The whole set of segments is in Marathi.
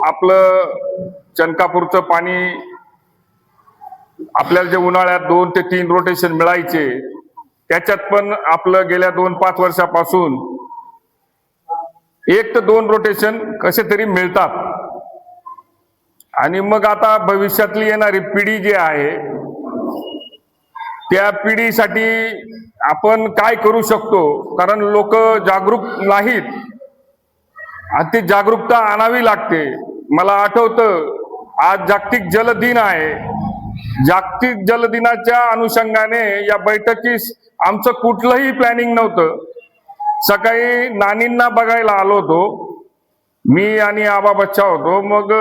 आपलं चनकापूरचं पाणी आपल्याला जे उन्हाळ्यात 2 ते 3 रोटेशन मिळायचे, त्याच्यात पण आपलं गेल्या 2-5 वर्षापासून 1 ते 2 रोटेशन कसे तरी मिळतात। आणि मग आता भविष्यातली येणारी पिढी जी आहे त्या पिढीसाठी आपण काय करू शकतो, कारण लोक जागरूक नाहीत आणि ती जागरूकता आणावी लागते। मला आठवतं आज जागतिक जल दिन आहे। जागतिक जल दिनाच्या अनुषंगाने या बैठकीस आमचं कुठलंही प्लॅनिंग नव्हतं। सकाळी नानींना बघायला आलो होतो, मी आणि आबा बच्चा होतो। मग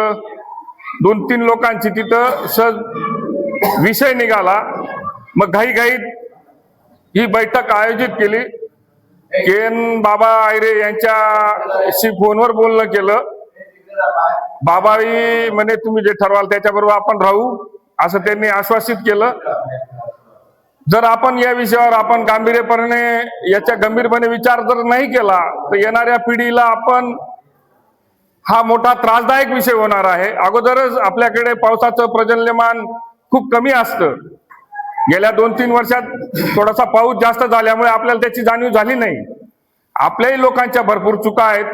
2-3 लोकांची तिथं सहज विषय निघाला। मग घाईघाईत ही बैठक आयोजित केली। केन बाबा आयरे यांच्याशी फोनवर बोलणं केलं। बाबाई म्हणे तुम्ही जे ठरवाल त्याच्याबरोबर आपण राहू, असं त्यांनी आश्वासित केलं। जर आपण या विषयावर आपण गंभीरपणे विचार जर नाही केला तर येणाऱ्या पिढीला आपण हा मोठा त्रासदायक विषय होणार आहे। अगोदरच आपल्याकडे पावसाचं पर्जन्यमान खूप कमी असतं। गेल्या 2-3 वर्षात थोडासा पाऊस जास्त झाल्यामुळे आपल्याला त्याची जाणीव झाली नाही। आपल्याही लोकांच्या भरपूर चुका आहेत।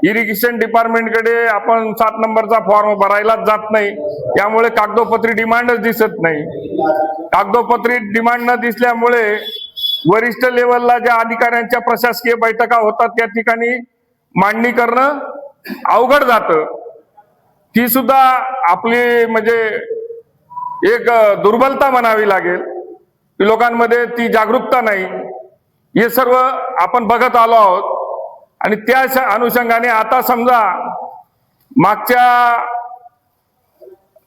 इरिगेशन डिपार्टमेंटकडे आपण 7 नंबरचा फॉर्म भरायलाच जात नाही, त्यामुळे कागदोपत्री डिमांडच दिसत नाही। कागदोपत्री डिमांड न दिसल्यामुळे वरिष्ठ लेवलला ज्या अधिकाऱ्यांच्या प्रशासकीय बैठका होतात त्या ठिकाणी मांडणी करणं अवघड जातं। ती सुद्धा आपली म्हणजे एक दुर्बलता म्हणावी लागेल, की लोकांमध्ये ती जागरूकता नाही। हे सर्व आपण बघत आलो आहोत। आणि त्या अनुषंगाने आता समजा मागच्या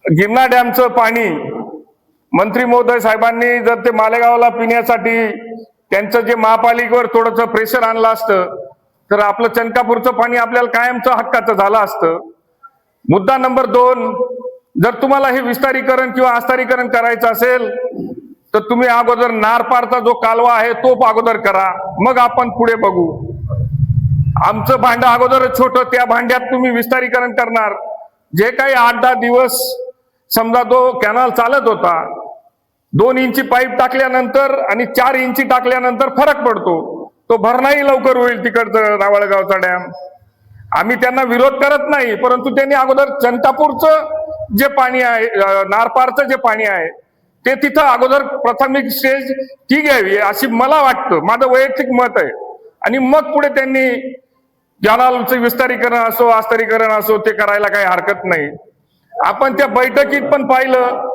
गिरणा डॅमचं पाणी मंत्री महोदय साहेबांनी जर ते मालेगावला पिण्यासाठी त्यांचं जे महापालिकेवर थोडंसं प्रेशर आणलं असतं तर आपलं चनकापूरचं पाणी आपल्याला कायमचं हक्काचं झालं असतं। मुद्दा नंबर 2, जर तुम्हाला हे विस्तारीकरण किंवा आस्तारीकरण करायचं असेल तर तुम्ही अगोदर नारपारचा जो कालवा आहे तो अगोदर करा, मग आपण पुढे बघू। आमचं भांडं अगोदरच छोटं, त्या भांड्यात तुम्ही विस्तारीकरण करणार। जे काही 8-10 दिवस समजा तो कॅनल चालत होता, 2 इंची पाईप टाकल्यानंतर आणि 4 इंची टाकल्यानंतर फरक पडतो। तो भरणाही लवकर होईल तिकडचं रावळगावचा डॅम। आम्ही त्यांना विरोध करत नाही, परंतु त्यांनी अगोदर चनकापूरचं जे पाणी आहे, नारपारचं जे पाणी आहे ते तिथं अगोदर प्राथमिक स्टेज ती घ्यावी अशी मला वाटतं, माझं वैयक्तिक मत आहे। आणि मग पुढे त्यांनी कॅनलचं विस्तारीकरण असो आस्तारीकरण असो ते करायला काही हरकत नाही। आपण त्या बैठकीत पण पाहिलं